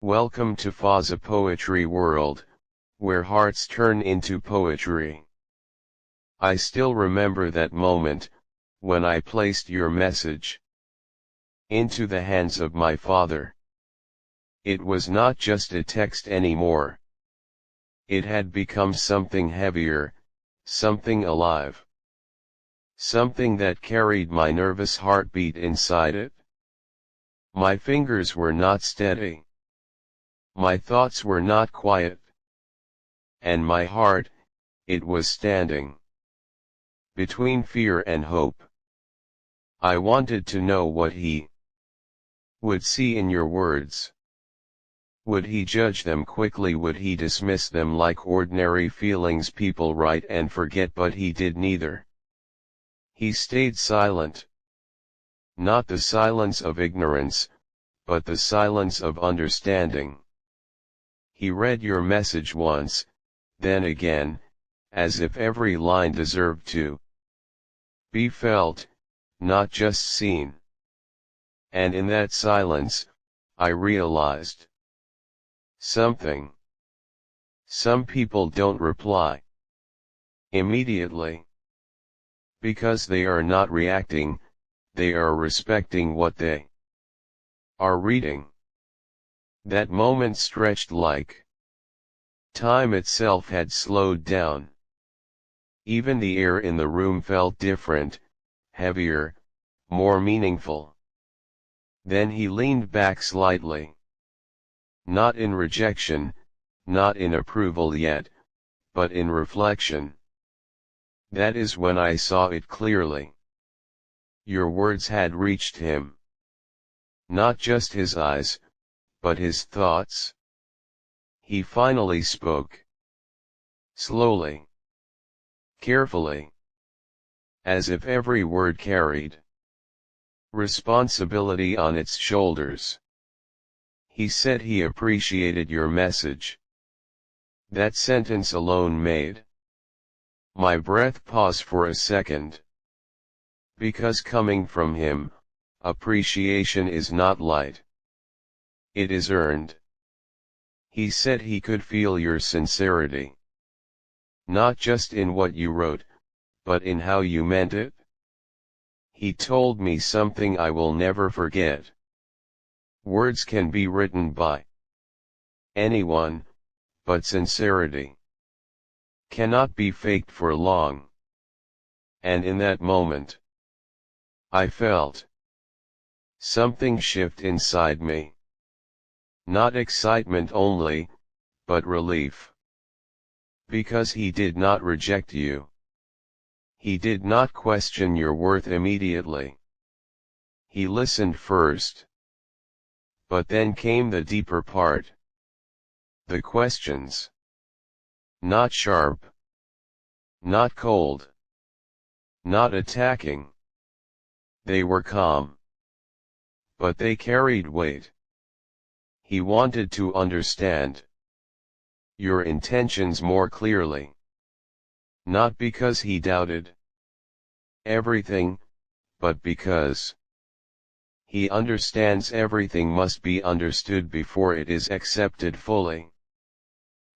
Welcome to Fazza Poetry World, where hearts turn into poetry. I still remember that moment, when I placed your message into the hands of my father. It was not just a text anymore. It had become something heavier, something alive. Something that carried my nervous heartbeat inside it. My fingers were not steady. My thoughts were not quiet. And my heart, it was standing between fear and hope. I wanted to know what he would see in your words. Would he judge them quickly? Would he dismiss them like ordinary feelings people write and forget? But he did neither. He stayed silent. Not the silence of ignorance, but the silence of understanding. He read your message once, then again, as if every line deserved to be felt, not just seen. And in that silence, I realized something. Some people don't reply immediately, because they are not reacting, they are respecting what they are reading. That moment stretched like time itself had slowed down. Even the air in the room felt different, heavier, more meaningful. Then he leaned back slightly. Not in rejection, not in approval yet, but in reflection. That is when I saw it clearly. Your words had reached him. Not just his eyes, but his thoughts. He finally spoke. Slowly. Carefully. As if every word carried responsibility on its shoulders. He said he appreciated your message. That sentence alone made my breath pause for a second. Because coming from him, appreciation is not light. It is earned. He said he could feel your sincerity. Not just in what you wrote, but in how you meant it. He told me something I will never forget. Words can be written by anyone, but sincerity cannot be faked for long. And in that moment, I felt something shift inside me. Not excitement only, but relief. Because he did not reject you. He did not question your worth immediately. He listened first. But then came the deeper part. The questions. Not sharp. Not cold. Not attacking. They were calm. But they carried weight. He wanted to understand your intentions more clearly. Not because he doubted everything, but because he understands everything must be understood before it is accepted fully.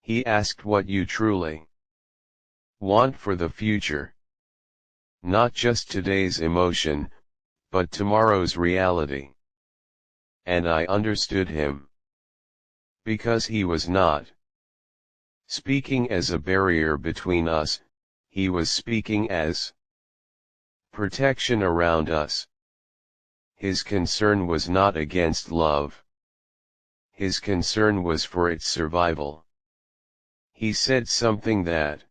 He asked what you truly want for the future. Not just today's emotion, but tomorrow's reality. And I understood him. Because he was not speaking as a barrier between us, he was speaking as protection around us. His concern was not against love. His concern was for its survival. He said something that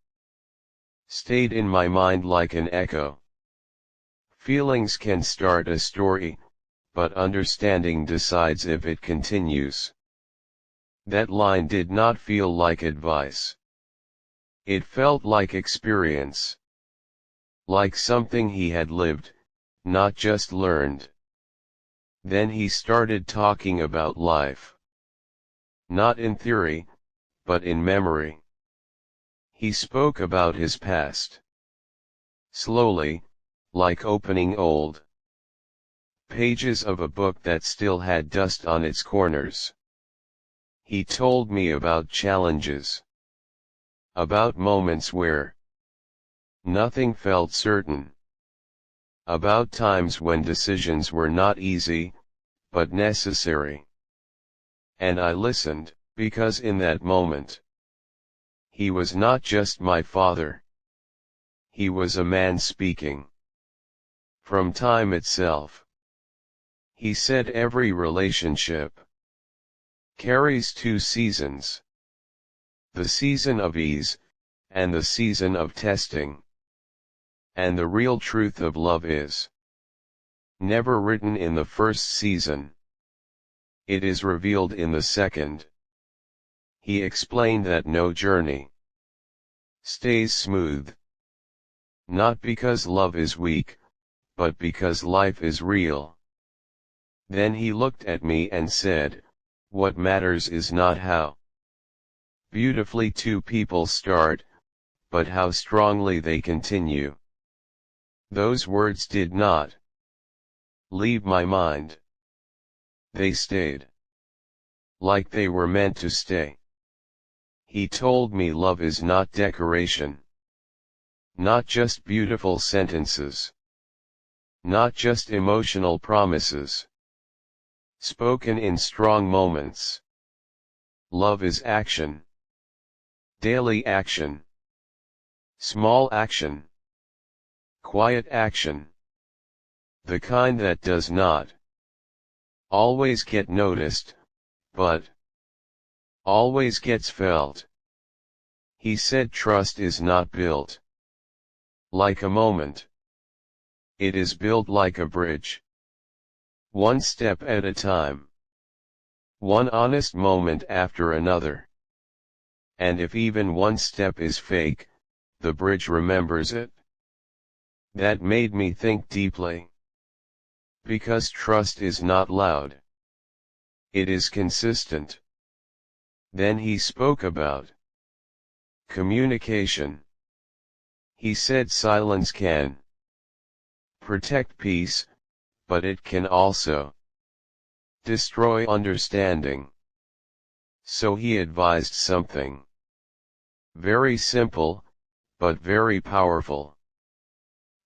stayed in my mind like an echo. Feelings can start a story, but understanding decides if it continues. That line did not feel like advice. It felt like experience. Like something he had lived, not just learned. Then he started talking about life. Not in theory, but in memory. He spoke about his past. Slowly, like opening old pages of a book that still had dust on its corners. He told me about challenges. About moments where nothing felt certain. About times when decisions were not easy, but necessary. And I listened, because in that moment, he was not just my father. He was a man speaking from time itself. He said every relationship carries two seasons. The season of ease, and the season of testing. And the real truth of love is never written in the first season. It is revealed in the second. He explained that no journey stays smooth. Not because love is weak, but because life is real. Then he looked at me and said, what matters is not how beautifully two people start, but how strongly they continue. Those words did not leave my mind. They stayed. Like they were meant to stay. He told me love is not decoration. Not just beautiful sentences. Not just emotional promises spoken in strong moments. Love is action. Daily action. Small action. Quiet action. The kind that does not always get noticed, but always gets felt. He said trust is not built like a moment. It is built like a bridge. One step at a time. One honest moment after another. And if even one step is fake, the bridge remembers it. That made me think deeply. Because trust is not loud. It is consistent. Then he spoke about communication. He said silence can protect peace, but it can also destroy understanding. So he advised something very simple, but very powerful.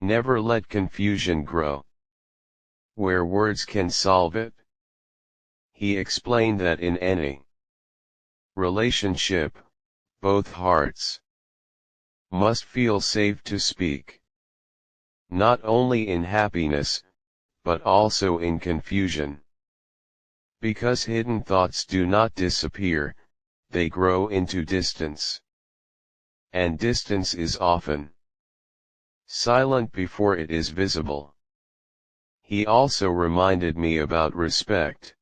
Never let confusion grow where words can solve it. He explained that in any relationship, both hearts must feel safe to speak. Not only in happiness, but also in confusion. Because hidden thoughts do not disappear, they grow into distance. And distance is often silent before it is visible. He also reminded me about respect.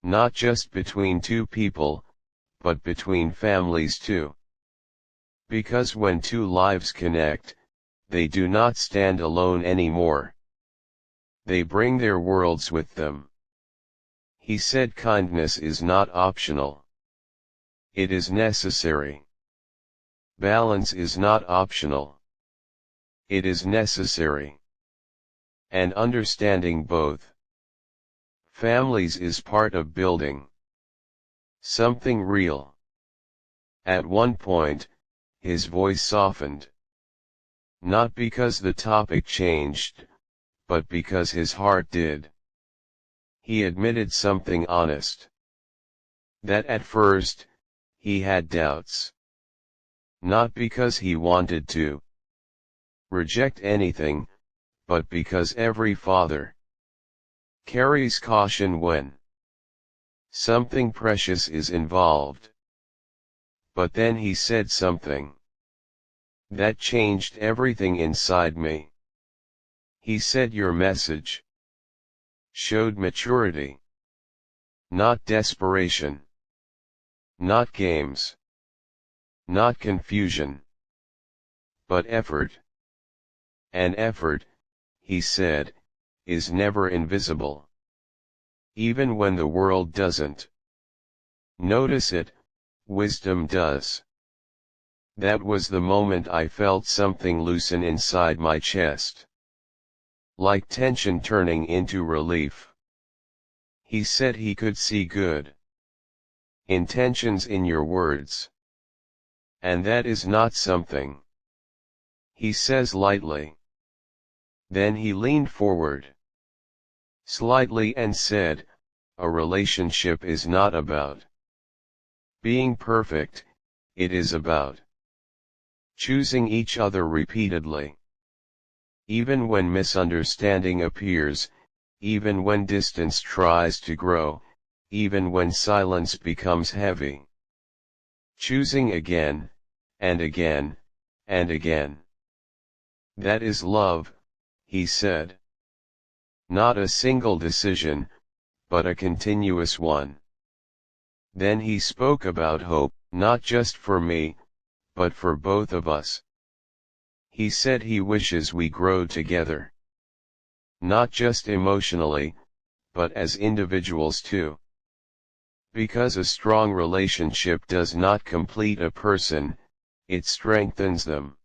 Not just between two people, but between families too. Because when two lives connect, they do not stand alone anymore. They bring their worlds with them. He said kindness is not optional. It is necessary. Balance is not optional. It is necessary. And understanding both families is part of building something real. At one point, his voice softened. Not because the topic changed, but because his heart did. He admitted something honest. That at first, he had doubts. Not because he wanted to reject anything, but because every father carries caution when something precious is involved. But then he said something that changed everything inside me. He said your message showed maturity. Not desperation. Not games. Not confusion. But effort. And effort, he said, is never invisible. Even when the world doesn't notice it, wisdom does. That was the moment I felt something loosen inside my chest. Like tension turning into relief. He said he could see good intentions in your words. And that is not something he says lightly. Then he leaned forward slightly and said, a relationship is not about being perfect, it is about choosing each other repeatedly. Even when misunderstanding appears, even when distance tries to grow, even when silence becomes heavy. Choosing again, and again, and again. That is love, he said. Not a single decision, but a continuous one. Then he spoke about hope, not just for me, but for both of us. He said he wishes we grow together. Not just emotionally, but as individuals too. Because a strong relationship does not complete a person, it strengthens them.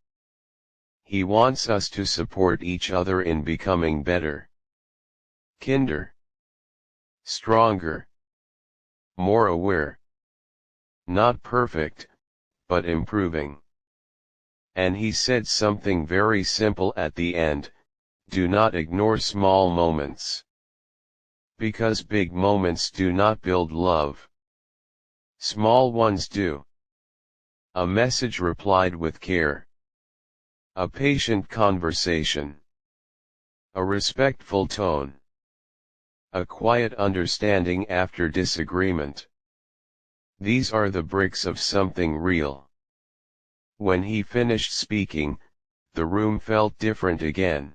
He wants us to support each other in becoming better, kinder, stronger, more aware. Not perfect, but improving. And he said something very simple at the end, do not ignore small moments. Because big moments do not build love. Small ones do. A message replied with care. A patient conversation. A respectful tone. A quiet understanding after disagreement. These are the bricks of something real. When he finished speaking, the room felt different again.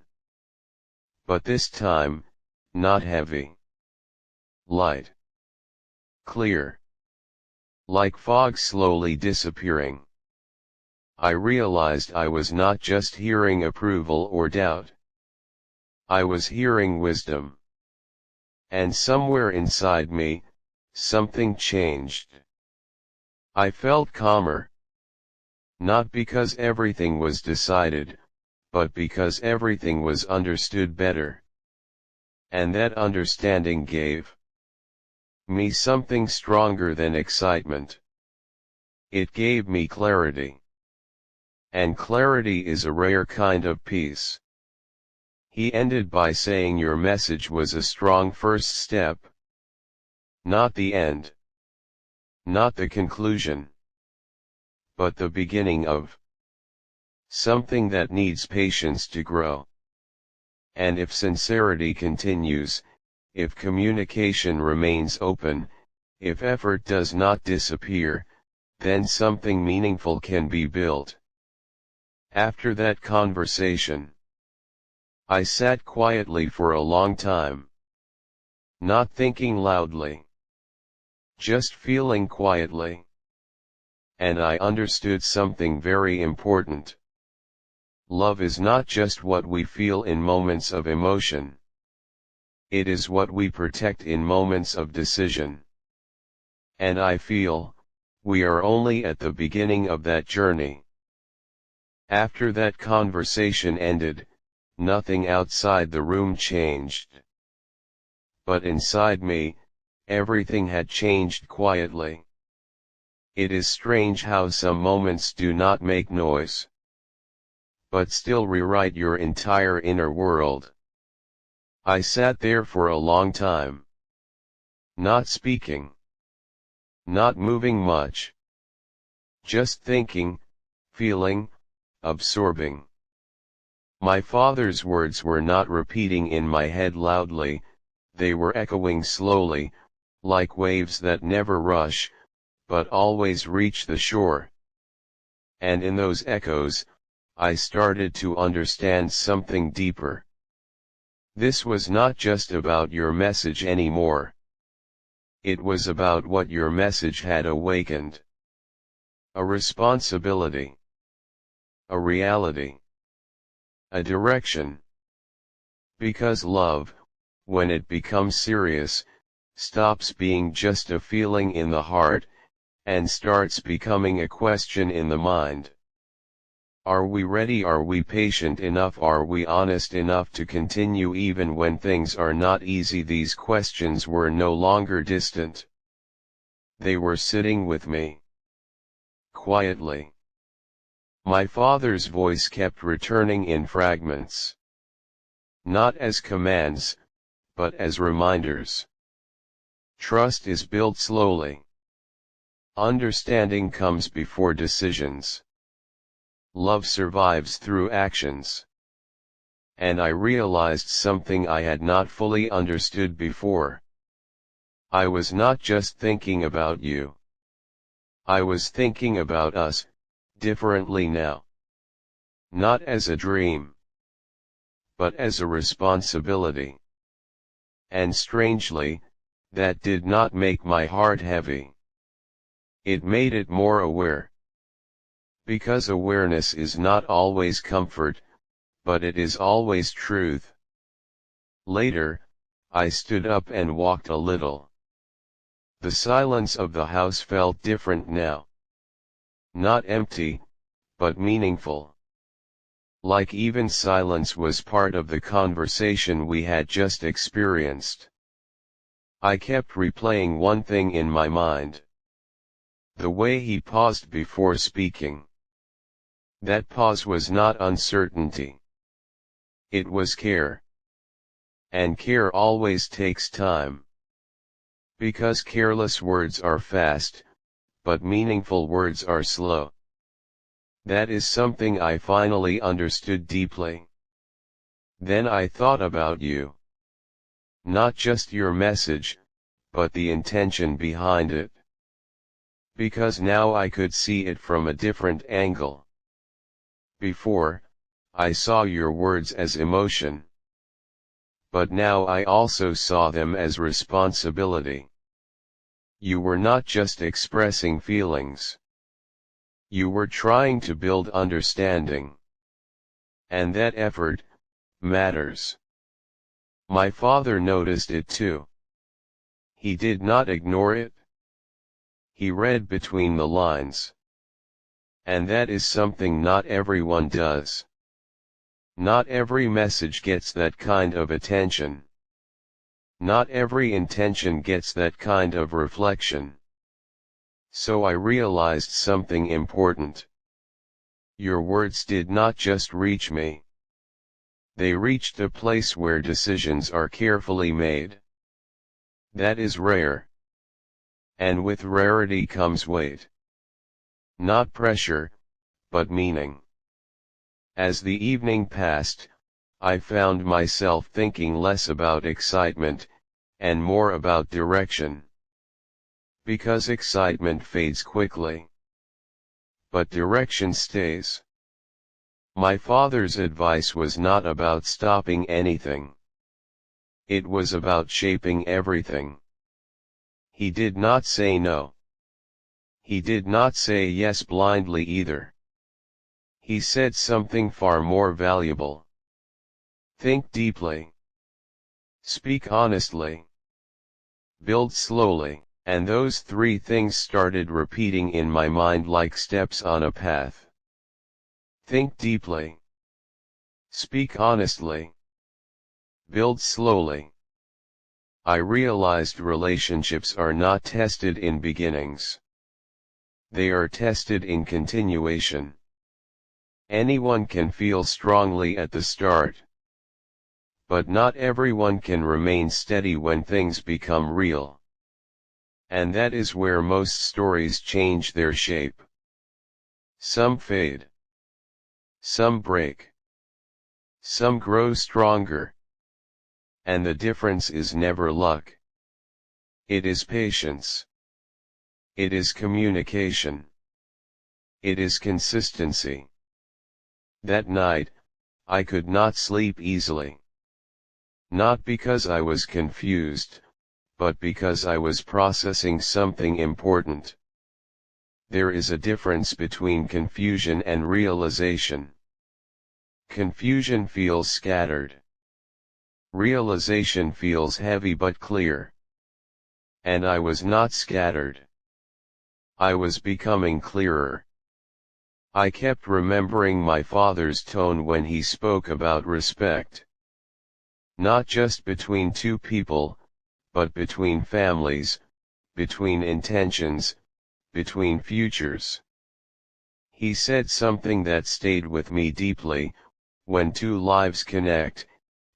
But this time, not heavy. Light. Clear. Like fog slowly disappearing. I realized I was not just hearing approval or doubt. I was hearing wisdom. And somewhere inside me, something changed. I felt calmer. Not because everything was decided, but because everything was understood better. And that understanding gave me something stronger than excitement. It gave me clarity. And clarity is a rare kind of peace. He ended by saying your message was a strong first step. Not the end. Not the conclusion. But the beginning of something that needs patience to grow. And if sincerity continues, if communication remains open, if effort does not disappear, then something meaningful can be built. After that conversation, I sat quietly for a long time. Not thinking loudly. Just feeling quietly. And I understood something very important. Love is not just what we feel in moments of emotion. It is what we protect in moments of decision. And I feel, we are only at the beginning of that journey. After that conversation ended, nothing outside the room changed. But inside me, everything had changed quietly. It is strange how some moments do not make noise, but still rewrite your entire inner world. I sat there for a long time. Not speaking. Not moving much. Just thinking, feeling, absorbing. My father's words were not repeating in my head loudly, they were echoing slowly, like waves that never rush, but always reach the shore. And in those echoes, I started to understand something deeper. This was not just about your message anymore. It was about what your message had awakened. A responsibility. A reality. A direction. Because love, when it becomes serious, stops being just a feeling in the heart, and starts becoming a question in the mind. Are we ready? Are we patient enough? Are we honest enough to continue even when things are not easy? These questions were no longer distant. They were sitting with me. Quietly. My father's voice kept returning in fragments. Not as commands, but as reminders. Trust is built slowly. Understanding comes before decisions. Love survives through actions. And I realized something I had not fully understood before. I was not just thinking about you. I was thinking about us, differently now. Not as a dream, but as a responsibility. And strangely, that did not make my heart heavy. It made it more aware. Because awareness is not always comfort, but it is always truth. Later, I stood up and walked a little. The silence of the house felt different now. Not empty, but meaningful. Like even silence was part of the conversation we had just experienced. I kept replaying one thing in my mind. The way he paused before speaking. That pause was not uncertainty. It was care. And care always takes time. Because careless words are fast, but meaningful words are slow. That is something I finally understood deeply. Then I thought about you. Not just your message, but the intention behind it. Because now I could see it from a different angle. Before, I saw your words as emotion. But now I also saw them as responsibility. You were not just expressing feelings. You were trying to build understanding. And that effort matters. My father noticed it too. He did not ignore it. He read between the lines. And that is something not everyone does. Not every message gets that kind of attention. Not every intention gets that kind of reflection. So I realized something important. Your words did not just reach me. They reached a place where decisions are carefully made. That is rare. And with rarity comes weight. Not pressure, but meaning. As the evening passed, I found myself thinking less about excitement, and more about direction. Because excitement fades quickly. But direction stays. My father's advice was not about stopping anything. It was about shaping everything. He did not say no. He did not say yes blindly either. He said something far more valuable. Think deeply. Speak honestly. Build slowly. And those three things started repeating in my mind like steps on a path. Think deeply. Speak honestly. Build slowly. I realized relationships are not tested in beginnings. They are tested in continuation. Anyone can feel strongly at the start. But not everyone can remain steady when things become real. And that is where most stories change their shape. Some fade. Some break. Some grow stronger. And the difference is never luck. It is patience. It is communication. It is consistency. That night, I could not sleep easily. Not because I was confused, but because I was processing something important. There is a difference between confusion and realization. Confusion feels scattered. Realization feels heavy but clear. And I was not scattered. I was becoming clearer. I kept remembering my father's tone when he spoke about respect. Not just between two people, but between families, between intentions, between futures. He said something that stayed with me deeply: when two lives connect,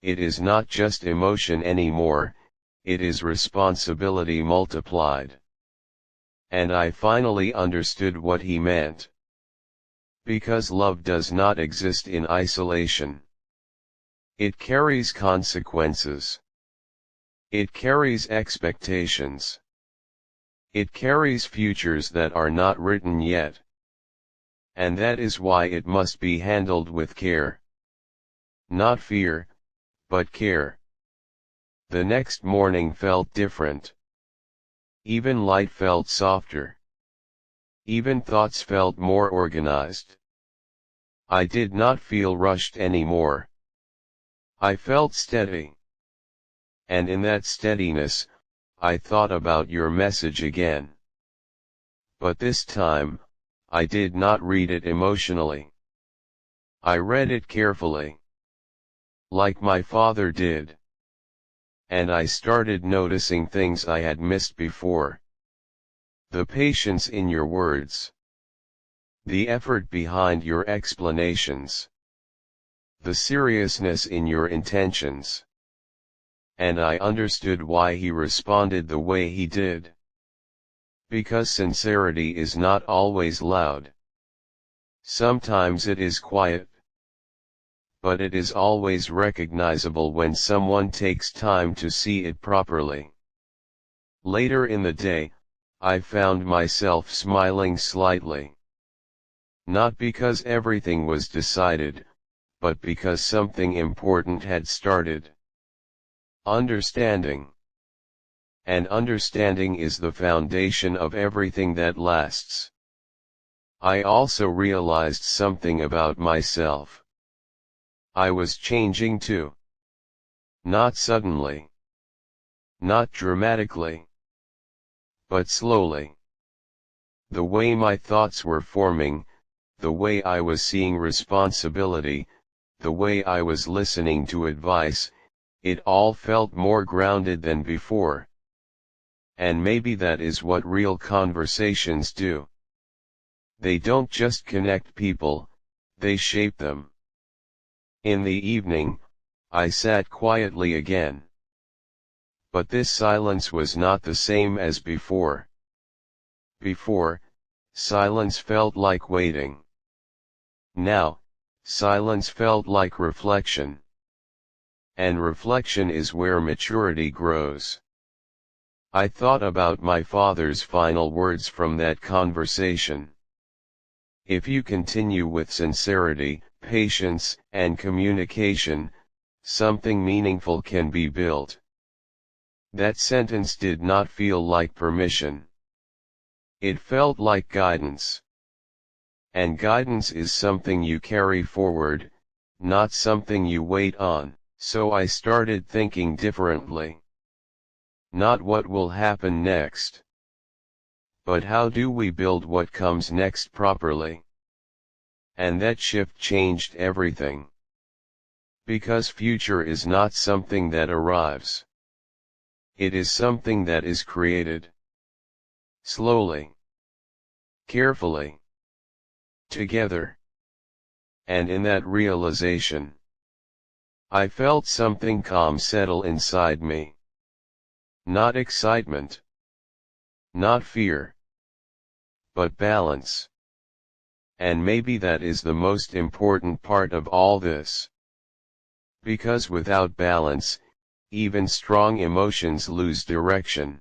it is not just emotion anymore, it is responsibility multiplied. And I finally understood what he meant. Because love does not exist in isolation. It carries consequences. It carries expectations. It carries futures that are not written yet. And that is why it must be handled with care. Not fear, but care. The next morning felt different. Even light felt softer. Even thoughts felt more organized. I did not feel rushed anymore. I felt steady. And in that steadiness, I thought about your message again. But this time, I did not read it emotionally. I read it carefully. Like my father did. And I started noticing things I had missed before. The patience in your words. The effort behind your explanations. The seriousness in your intentions. And I understood why he responded the way he did. Because sincerity is not always loud. Sometimes it is quiet. But it is always recognizable when someone takes time to see it properly. Later in the day, I found myself smiling slightly. Not because everything was decided, but because something important had started. Understanding. And understanding is the foundation of everything that lasts. I also realized something about myself. I was changing too. Not suddenly. Not dramatically. But slowly. The way my thoughts were forming, the way I was seeing responsibility, the way I was listening to advice, it all felt more grounded than before. And maybe that is what real conversations do. They don't just connect people, they shape them. In the evening, I sat quietly again. But this silence was not the same as before. Before, silence felt like waiting. Now, silence felt like reflection. And reflection is where maturity grows. I thought about my father's final words from that conversation. If you continue with sincerity, patience, and communication, something meaningful can be built. That sentence did not feel like permission. It felt like guidance. And guidance is something you carry forward, not something you wait on. So I started thinking differently. Not what will happen next. But how do we build what comes next properly? And that shift changed everything. Because future is not something that arrives. It is something that is created. Slowly. Carefully. Together. And in that realization, I felt something calm settle inside me. Not excitement. Not fear. But balance. And maybe that is the most important part of all this. Because without balance, even strong emotions lose direction.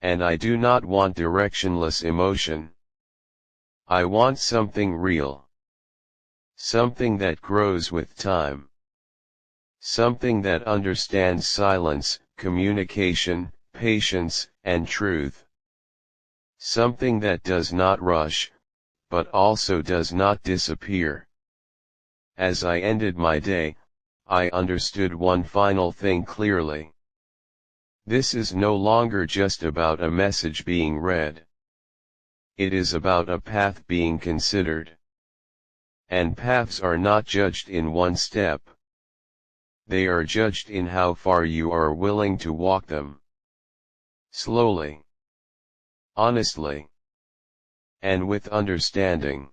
And I do not want directionless emotion. I want something real. Something that grows with time. Something that understands silence, communication, patience, and truth. Something that does not rush, but also does not disappear. As I ended my day, I understood one final thing clearly. This is no longer just about a message being read. It is about a path being considered. And paths are not judged in one step. They are judged in how far you are willing to walk them. Slowly. honestly, and with understanding.